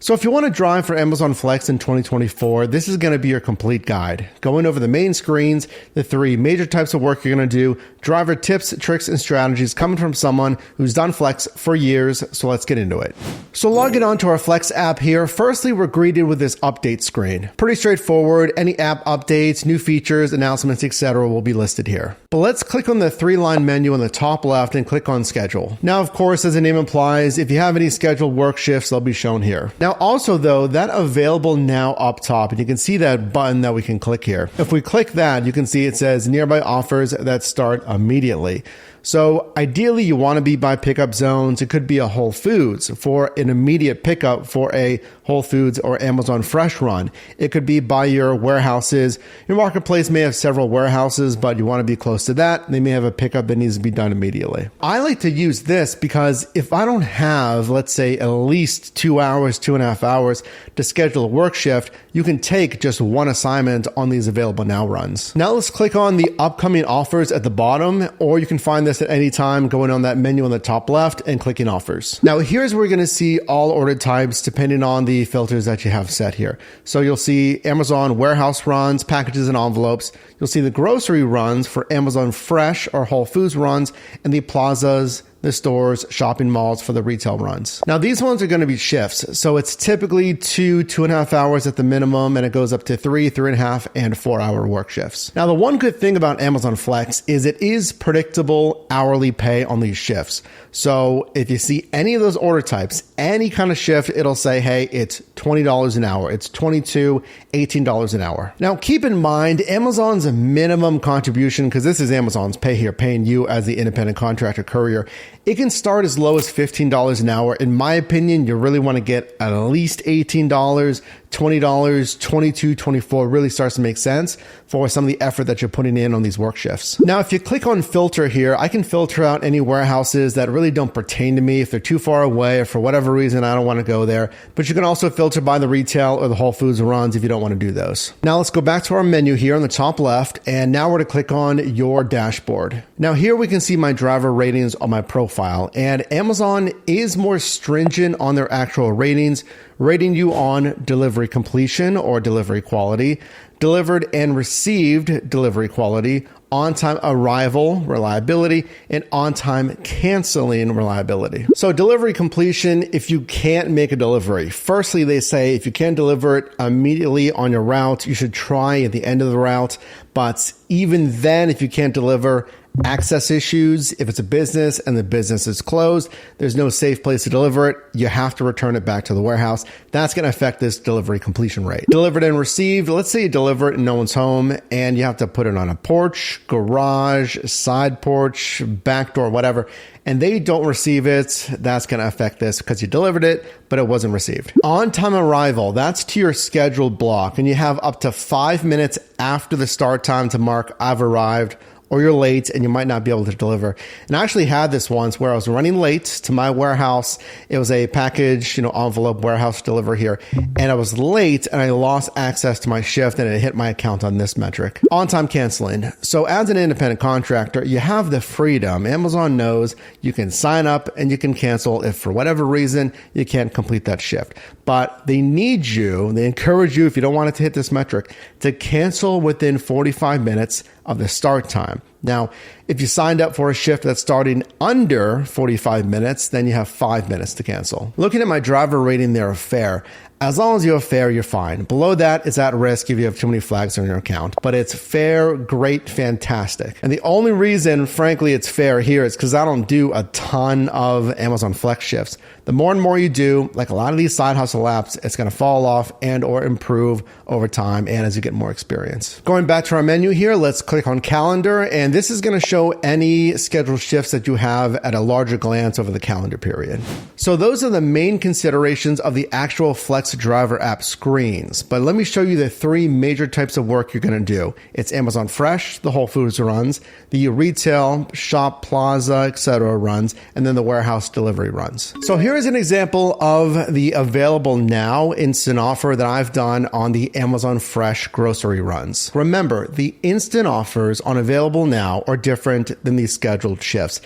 So if you want to drive for Amazon Flex in 2024, this is going to be your complete guide. Going over the main screens, the three major types of work you're going to do, driver tips, tricks, and strategies coming from someone who's done Flex for years. So let's get into it. So logging on to our Flex app here, firstly, we're greeted with this update screen. Pretty straightforward. Any app updates, new features, announcements, etc. will be listed here. But let's click on the three-line menu on the top left and click on schedule. Now, of course, as the name implies, if you have any scheduled work shifts, they'll be shown here. Now, also though, that available now up top, and you can see that button that we can click here. If we click that, you can see it says nearby offers that start immediately. So ideally you want to be by pickup zones. It could be a Whole Foods for an immediate pickup for a Whole Foods or Amazon Fresh run. It could be by your warehouses. Your marketplace may have several warehouses, but you want to be close to that. They may have a pickup that needs to be done immediately. I like to use this because if I don't have, let's say, at least 2 hours, 2.5 hours to schedule a work shift, you can take just one assignment on these available now runs. Now let's click on the upcoming offers at the bottom, or you can find this at any time going on that menu on the top left and clicking offers. Now here's where you're going to see all order types depending on the filters that you have set here. So you'll see Amazon warehouse runs, packages and envelopes. You'll see the grocery runs for Amazon Fresh or Whole Foods runs, and the plazas, the stores, shopping malls for the retail runs. Now these ones are going to be shifts. So it's typically 2.5 hours at the minimum, and it goes up to 3.5, and 4 hour work shifts. Now the one good thing about Amazon Flex is it is predictable hourly pay on these shifts. So if you see any of those order types, any kind of shift, it'll say, hey, it's $20 an hour. It's $22, $18 an hour. Now keep in mind, Amazon's minimum contribution, because this is Amazon's pay here, paying you as the independent contractor courier, it can start as low as $15 an hour. In my opinion, you really want to get at least $18, $20, $22, $24 really starts to make sense for some of the effort that you're putting in on these work shifts. Now, if you click on filter here, I can filter out any warehouses that really don't pertain to me. If they're too far away or for whatever reason, I don't want to go there. But you can also filter by the retail or the Whole Foods runs if you don't want to do those. Now let's go back to our menu here on the top left. And now we're to click on your dashboard. Now here we can see my driver ratings on my profile, and Amazon is more stringent on their actual ratings, rating you on delivery completion or delivery quality, delivered and received delivery quality, on-time arrival reliability, and on-time canceling reliability. So delivery completion, if you can't make a delivery, firstly, they say if you can't deliver it immediately on your route, you should try at the end of the route. But even then, if you can't deliver, access issues, if it's a business and the business is closed, there's no safe place to deliver it, you have to return it back to the warehouse. That's going to affect this delivery completion rate. Delivered and received, let's say you deliver it and no one's home, and you have to put it on a porch, garage, side porch, back door, whatever, and they don't receive it, that's going to affect this because you delivered it, but it wasn't received. On-time arrival, that's to your scheduled block, and you have up to 5 minutes after the start time to mark I've arrived, or you're late and you might not be able to deliver. And I actually had this once where I was running late to my warehouse. It was a package, envelope warehouse delivery here. And I was late and I lost access to my shift and it hit my account on this metric. On-time canceling. So as an independent contractor, you have the freedom. Amazon knows you can sign up and you can cancel if for whatever reason you can't complete that shift. But they need you, they encourage you, if you don't want it to hit this metric, to cancel within 45 minutes of the start time. Now, if you signed up for a shift that's starting under 45 minutes, then you have 5 minutes to cancel. Looking at my driver rating there of fair, as long as you have fair, you're fine. Below that, it's at risk if you have too many flags on your account. But it's fair, great, fantastic. And the only reason, frankly, it's fair here is because I don't do a ton of Amazon Flex shifts. The more and more you do, like a lot of these side hustle apps, it's going to fall off and or improve over time and as you get more experience. Going back to our menu here, let's click on calendar, and this is going to show any scheduled shifts that you have at a larger glance over the calendar period. So those are the main considerations of the actual Flex driver app screens. But let me show you the three major types of work you're going to do. It's Amazon Fresh, the Whole Foods runs, the retail, shop, plaza, etc. runs, and then the warehouse delivery runs. So here is an example of the available now instant offer that I've done on the Amazon Fresh grocery runs. Remember, the instant offers on available now are different than these scheduled shifts.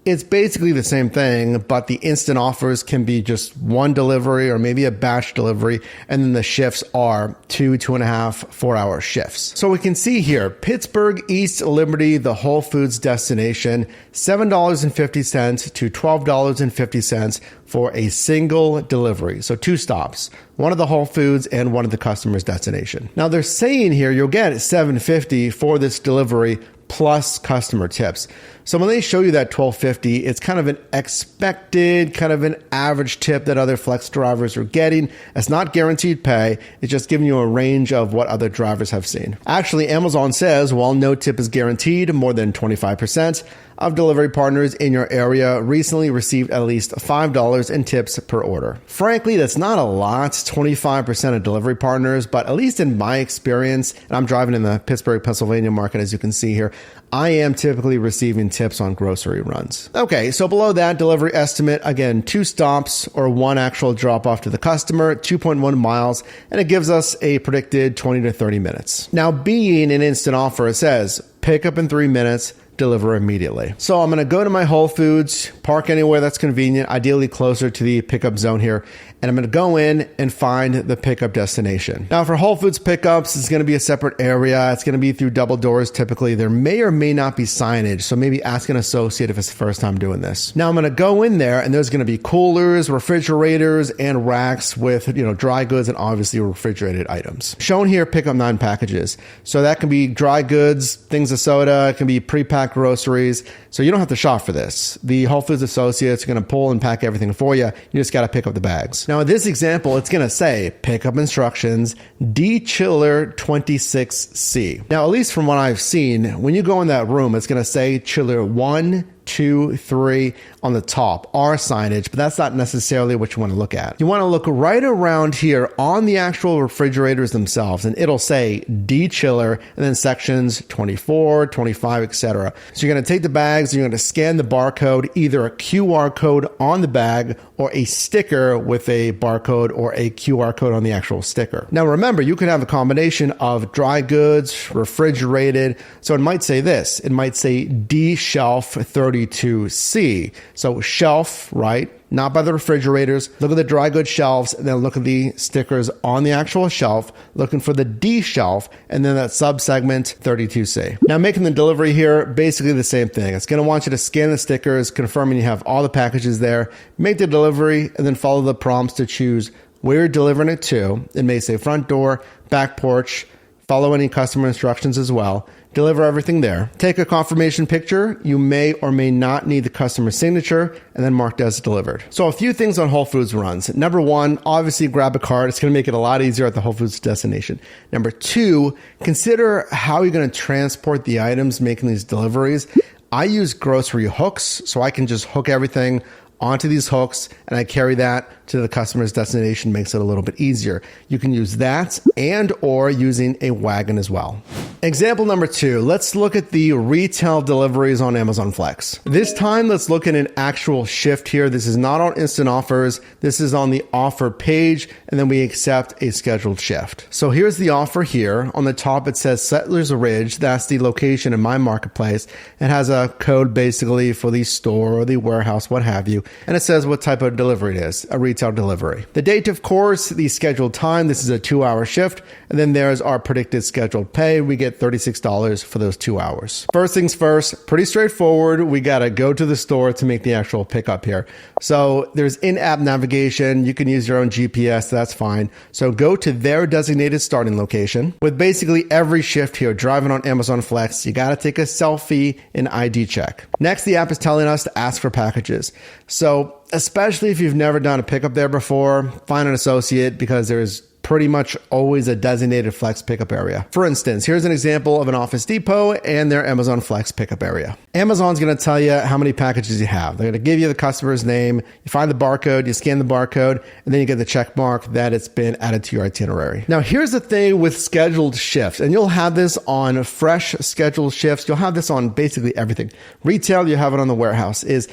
It's basically the same thing, but the instant offers can be just one delivery or maybe a batch delivery, and then the shifts are 2.5, 4-hour shifts. So we can see here, Pittsburgh, East Liberty, the Whole Foods destination, $7.50 to $12.50 for a single delivery. So 2 stops, one of the Whole Foods and one of the customer's destination. Now they're saying here you'll get $7.50 for this delivery plus customer tips. So when they show you that $12.50, it's kind of an expected, kind of an average tip that other flex drivers are getting. It's not guaranteed pay. It's just giving you a range of what other drivers have seen. Actually, Amazon says while no tip is guaranteed, more than 25% of delivery partners in your area recently received at least $5 in tips per order. Frankly, that's not a lot, 25% of delivery partners, but at least in my experience, and I'm driving in the Pittsburgh, Pennsylvania market, as you can see here, I am typically receiving tips on grocery runs. Okay, so below that delivery estimate, again, 2 stops or 1 actual drop off to the customer, 2.1 miles, and it gives us a predicted 20 to 30 minutes. Now, being an instant offer, it says pick up in 3 minutes, deliver immediately. So I'm going to go to my Whole Foods, park anywhere that's convenient, ideally closer to the pickup zone here, and I'm going to go in and find the pickup destination. Now for Whole Foods pickups, it's going to be a separate area. It's going to be through double doors typically. There may or may not be signage, so maybe ask an associate if it's the first time doing this. Now I'm going to go in there and there's going to be coolers, refrigerators, and racks with, dry goods and obviously refrigerated items. Shown here, pick up 9 packages. So that can be dry goods, things of soda, it can be pre-packed groceries. So you don't have to shop for this. The Whole Foods associates are going to pull and pack everything for you. You just got to pick up the bags. Now in this example, it's going to say pickup instructions, D chiller 26C. Now, at least from what I've seen, when you go in that room, it's going to say chiller 1, 2, 3 on the top are signage, but that's not necessarily what you want to look at. You want to look right around here on the actual refrigerators themselves, and it'll say D chiller and then sections 24, 25, etc. So you're going to take the bags and you're going to scan the barcode, either a QR code on the bag or a sticker with a barcode or a QR code on the actual sticker. Now remember, you can have a combination of dry goods, refrigerated. So it might say this, it might say D shelf 32C. So shelf, right? Not by the refrigerators. Look at the dry goods shelves and then look at the stickers on the actual shelf, looking for the D shelf and then that sub-segment 32C. Now making the delivery here, basically the same thing. It's going to want you to scan the stickers, confirming you have all the packages there, make the delivery, and then follow the prompts to choose where you're delivering it to. It may say front door, back porch, follow any customer instructions as well. Deliver everything there. Take a confirmation picture. You may or may not need the customer signature and then marked as delivered. So a few things on Whole Foods runs. Number 1, obviously grab a cart. It's going to make it a lot easier at the Whole Foods destination. Number 2, consider how you're going to transport the items making these deliveries. I use grocery hooks, so I can just hook everything onto these hooks and I carry that to the customer's destination. Makes it a little bit easier. You can use that and or using a wagon as well. Example number 2, let's look at the retail deliveries on Amazon Flex. This time, let's look at an actual shift here. This is not on instant offers. This is on the offer page, and then we accept a scheduled shift. So here's the offer here. On the top, it says Settlers Ridge. That's the location in my marketplace. It has a code basically for the store or the warehouse, what have you. And it says what type of delivery it is, a retail delivery. The date, of course, the scheduled time. This is a 2-hour shift. And then there's our predicted scheduled pay. We get $36 for those 2 hours. First things first, pretty straightforward. We got to go to the store to make the actual pickup here. So there's in-app navigation. You can use your own GPS. That's fine. So go to their designated starting location. With basically every shift here, driving on Amazon Flex, you got to take a selfie and ID check. Next, the app is telling us to ask for packages. So especially if you've never done a pickup there before, find an associate because there's pretty much always a designated Flex pickup area. For instance, here's an example of an Office Depot and their Amazon Flex pickup area. Amazon's going to tell you how many packages you have. They're going to give you the customer's name. You find the barcode, you scan the barcode, and then you get the check mark that it's been added to your itinerary. Now, here's the thing with scheduled shifts, and you'll have this on fresh scheduled shifts. You'll have this on basically everything. Retail, you have it on the warehouse, is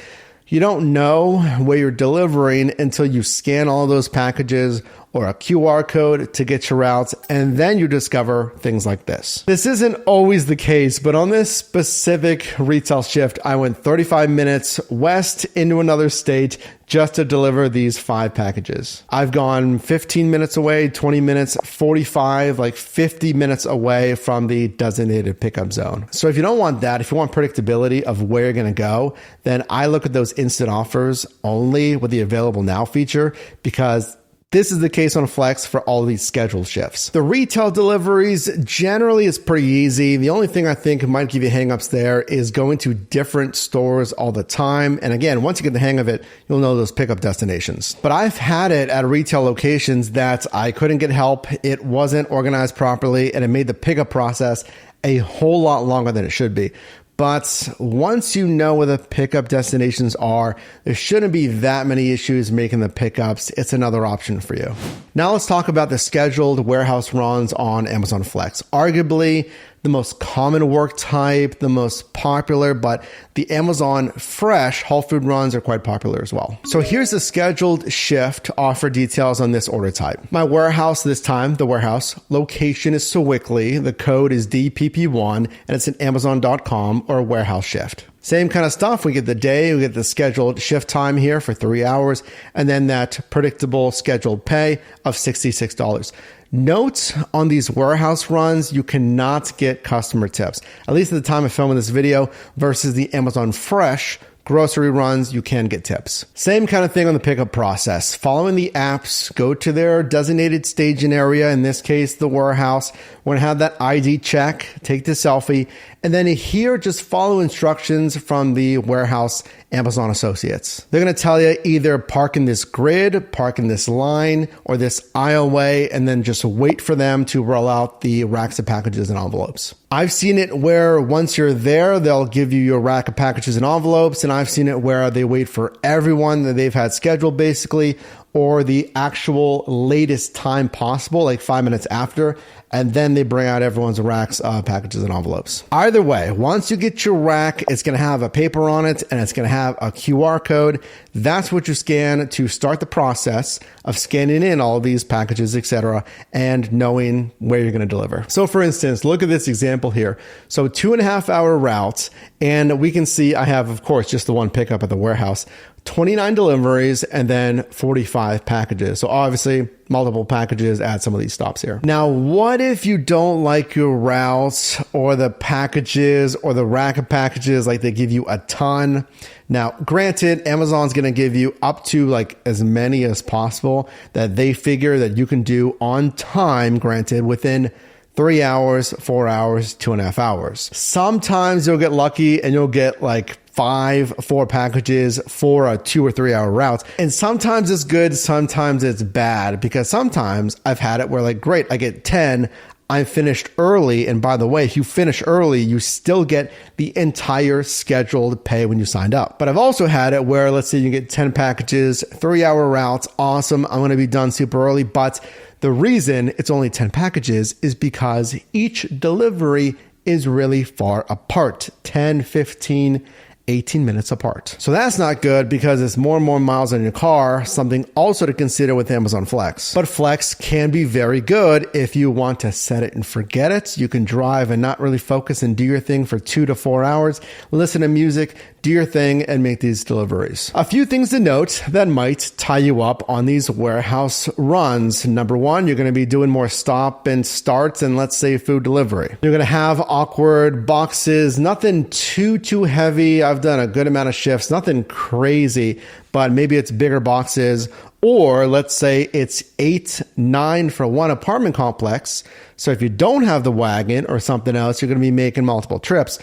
you don't know where you're delivering until you scan all those packages or a QR code to get your routes, and then you discover things like this. This isn't always the case, but on this specific retail shift, I went 35 minutes west into another state just to deliver these 5 packages. I've gone 15 minutes away, 20 minutes, 45, like 50 minutes away from the designated pickup zone. So if you don't want that, if you want predictability of where you're gonna go, then I look at those instant offers only with the available now feature, because this is the case on Flex for all of these scheduled shifts. The retail deliveries generally is pretty easy. The only thing I think might give you hangups there is going to different stores all the time. And again, once you get the hang of it, you'll know those pickup destinations. But I've had it at retail locations that I couldn't get help. It wasn't organized properly, and it made the pickup process a whole lot longer than it should be. But once you know where the pickup destinations are, there shouldn't be that many issues making the pickups. It's another option for you. Now let's talk about the scheduled warehouse runs on Amazon Flex. Arguably the most common work type, the most popular, but the Amazon Fresh whole food runs are quite popular as well. So here's the scheduled shift offer details on this order type. My warehouse this time, the warehouse location is Sewickley. The code is DPP1 and it's an Amazon.com or a warehouse shift. Same kind of stuff. We get the day, we get the scheduled shift time here for 3 hours, and then that predictable scheduled pay of $66. Note on these warehouse runs, you cannot get customer tips, at least at the time of filming this video, versus the Amazon Fresh grocery runs, you can get tips. Same kind of thing on the pickup process. Following the apps, go to their designated staging area, in this case, the warehouse. We're gonna have that ID check, take the selfie, and then here, just follow instructions from the warehouse Amazon associates. They're gonna tell you either park in this grid, park in this line, or this aisleway, and then just wait for them to roll out the racks of packages and envelopes. I've seen it where once you're there, they'll give you your rack of packages and envelopes, and I've seen it where they wait for everyone that they've had scheduled basically, or the actual latest time possible, like 5 minutes after, and then they bring out everyone's racks of packages and envelopes. Either way, once you get your rack, it's gonna have a paper on it and it's gonna have a QR code. That's what you scan to start the process of scanning in all of these packages, etc., and knowing where you're gonna deliver. So for instance, look at this example here. So 2.5 hour route, and we can see I have, of course, just the one pickup at the warehouse, 29 deliveries, and then 45 packages. So obviously multiple packages at some of these stops here. Now, what if you don't like your routes or the packages or the rack of packages, like they give you a ton? Now, granted, Amazon's going to give you up to like as many as possible that they figure that you can do on time, granted, within 3 hours, 4 hours, 2.5 hours. Sometimes you'll get lucky and you'll get like 4 packages for a 2 or 3 hour route. And sometimes it's good, sometimes it's bad, because sometimes I've had it where like, great, I get 10, I'm finished early. And by the way, if you finish early, you still get the entire scheduled pay when you signed up. But I've also had it where, let's say you get 10 packages, 3 hour routes, awesome, I'm going to be done super early. But the reason it's only 10 packages is because each delivery is really far apart, 10, 15, 18 minutes apart. So that's not good because it's more and more miles on your car, something also to consider with Amazon Flex. But Flex can be very good if you want to set it and forget it. You can drive and not really focus and do your thing for 2 to 4 hours, listen to music, do your thing, and make these deliveries. A few things to note that might tie you up on these warehouse runs. Number one, you're going to be doing more stop and starts and let's say food delivery. You're going to have awkward boxes, nothing too heavy. I've done a good amount of shifts, nothing crazy, but maybe it's bigger boxes, or let's say it's 8, 9 for one apartment complex. So if you don't have the wagon or something else, you're going to be making multiple trips.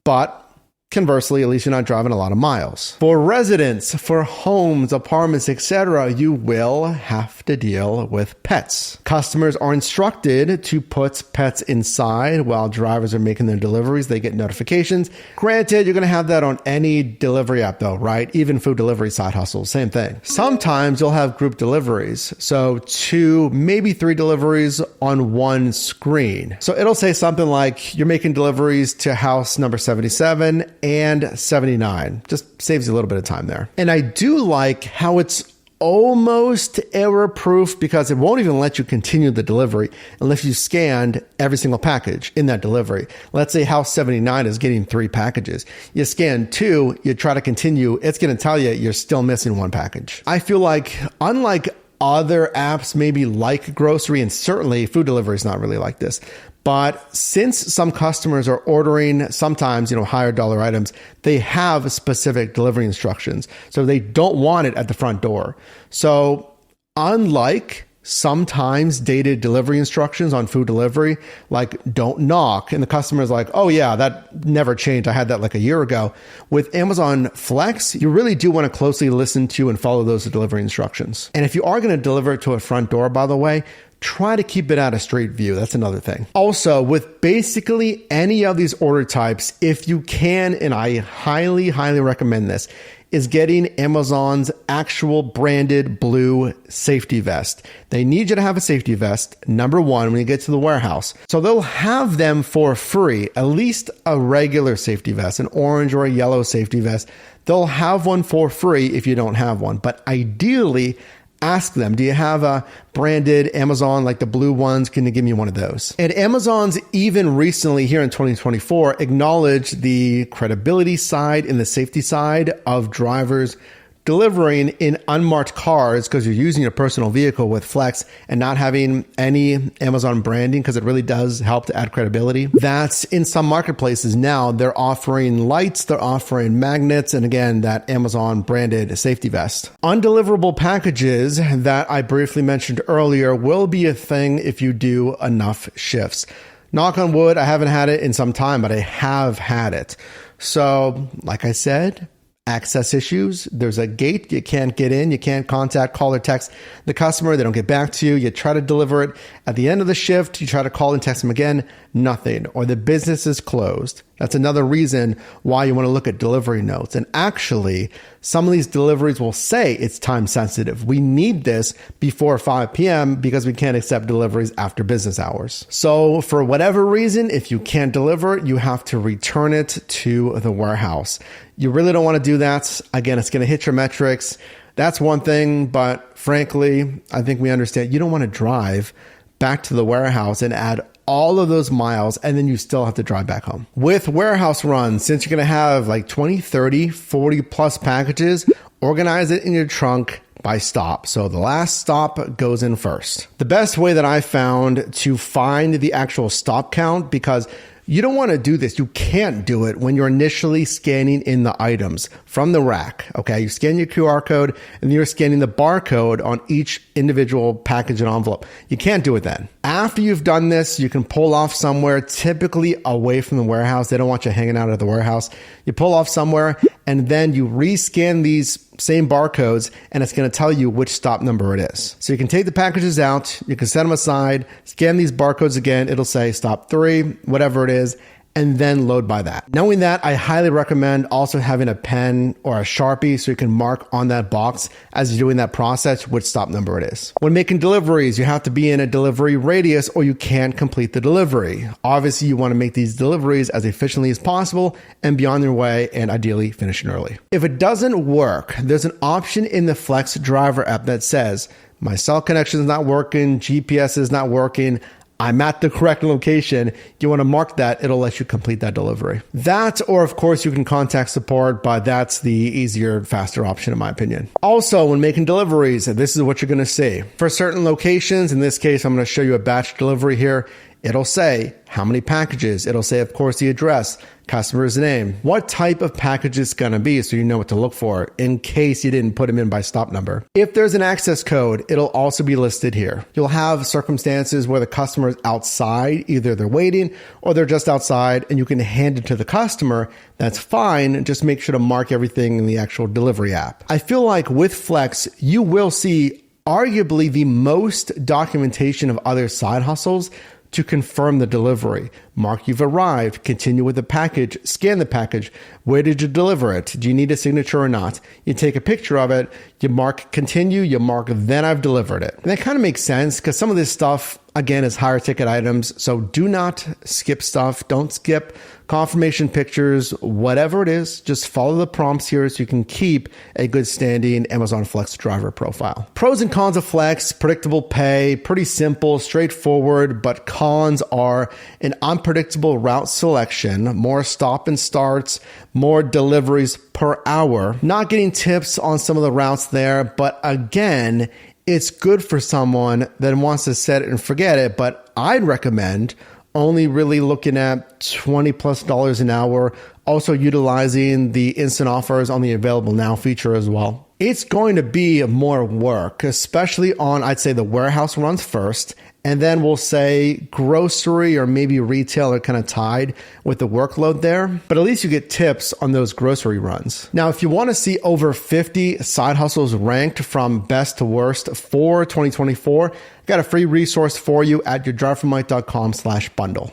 But conversely, at least you're not driving a lot of miles. For residents, for homes, apartments, etc., you will have to deal with pets. Customers are instructed to put pets inside while drivers are making their deliveries. They get notifications. Granted, you're going to have that on any delivery app though, right? Even food delivery side hustles, same thing. Sometimes you'll have group deliveries. So 2, maybe 3 deliveries on one screen. So it'll say something like you're making deliveries to house number 77 and 79. Just saves you a little bit of time there. And I do like how it's almost error-proof because it won't even let you continue the delivery unless you scanned every single package in that delivery. Let's say House 79 is getting 3 packages. You scan 2, you try to continue, it's going to tell you you're still missing 1 package. I feel like, unlike other apps, maybe like grocery, and certainly food delivery is not really like this, but since some customers are ordering sometimes, higher dollar items, they have specific delivery instructions. So they don't want it at the front door. So unlike sometimes dated delivery instructions on food delivery, like don't knock, and the customer's like, oh yeah, that never changed. I had that like a year ago. With Amazon Flex, you really do want to closely listen to and follow those delivery instructions. And if you are going to deliver it to a front door, by the way, try to keep it out of street view. That's another thing. Also, with basically any of these order types, if you can, and I highly, highly recommend this, is getting Amazon's actual branded blue safety vest. They need you to have a safety vest, number one, when you get to the warehouse. So they'll have them for free, at least a regular safety vest, an orange or a yellow safety vest. They'll have one for free if you don't have one. But ideally, ask them, do you have a branded Amazon, like the blue ones? Can you give me one of those? And Amazon's even recently here in 2024 acknowledged the credibility side and the safety side of drivers delivering in unmarked cars because you're using your personal vehicle with Flex and not having any Amazon branding, because it really does help to add credibility. That's in some marketplaces now. They're offering lights, they're offering magnets, and again, that Amazon branded safety vest. Undeliverable packages that I briefly mentioned earlier will be a thing if you do enough shifts. Knock on wood, I haven't had it in some time, but I have had it. So, like I said, access issues. There's a gate. You can't get in. You can't contact, call, or text the customer. They don't get back to you. You try to deliver it at the end of the shift. You try to call and text them again. Nothing. Or the business is closed. That's another reason why you want to look at delivery notes. And actually, some of these deliveries will say it's time sensitive. We need this before 5 p.m. because we can't accept deliveries after business hours. So for whatever reason, if you can't deliver it, you have to return it to the warehouse. You really don't want to do that. Again, it's going to hit your metrics. That's one thing. But frankly, I think we understand you don't want to drive back to the warehouse and add all of those miles, and then you still have to drive back home. With warehouse runs, since you're going to have like 20, 30, 40 plus packages, organize it in your trunk by stop. So the last stop goes in first. The best way that I found to find the actual stop count, because you don't want to do this. You can't do it when you're initially scanning in the items from the rack. Okay. You scan your QR code and you're scanning the barcode on each individual package and envelope. You can't do it then. After you've done this, you can pull off somewhere, typically away from the warehouse. They don't want you hanging out at the warehouse. You pull off somewhere and then you rescan these same barcodes, and it's going to tell you which stop number it is. So you can take the packages out, you can set them aside, scan these barcodes again. It'll say stop 3, whatever it is, and then load by that. Knowing that, I highly recommend also having a pen or a Sharpie so you can mark on that box as you're doing that process which stop number it is. When making deliveries, you have to be in a delivery radius or you can't complete the delivery. Obviously, you want to make these deliveries as efficiently as possible and be on your way, and ideally finishing early. If it doesn't work, there's an option in the Flex Driver app that says, my cell connection is not working, GPS is not working, I'm at the correct location. You want to mark that. It'll let you complete that delivery. That, or of course, you can contact support, but that's the easier, faster option in my opinion. Also, when making deliveries, this is what you're going to see. For certain locations, in this case, I'm going to show you a batch delivery here. It'll say how many packages. It'll say, of course, the address, customer's name, what type of package it's going to be so you know what to look for in case you didn't put them in by stop number. If there's an access code, it'll also be listed here. You'll have circumstances where the customer is outside, either they're waiting or they're just outside, and you can hand it to the customer. That's fine. Just make sure to mark everything in the actual delivery app. I feel like with Flex, you will see arguably the most documentation of other side hustles to confirm the delivery. Mark you've arrived, continue with the package, scan the package. Where did you deliver it? Do you need a signature or not? You take a picture of it, you mark continue, you mark then I've delivered it. And that kind of makes sense because some of this stuff again, is higher ticket items. So do not skip stuff. Don't skip confirmation pictures, whatever it is. Just follow the prompts here so you can keep a good standing Amazon Flex driver profile. Pros and cons of Flex: predictable pay, pretty simple, straightforward, but cons are an unpredictable route selection, more stop and starts, more deliveries per hour, not getting tips on some of the routes there. But again, it's good for someone that wants to set it and forget it, but I'd recommend only really looking at $20+ an hour, also utilizing the instant offers on the available now feature as well. It's going to be more work, especially on, I'd say, the warehouse runs first, and then we'll say grocery or maybe retail are kind of tied with the workload there, but at least you get tips on those grocery runs. Now, if you want to see over 50 side hustles ranked from best to worst for 2024, I got a free resource for you at yourdrivermic.com/bundle.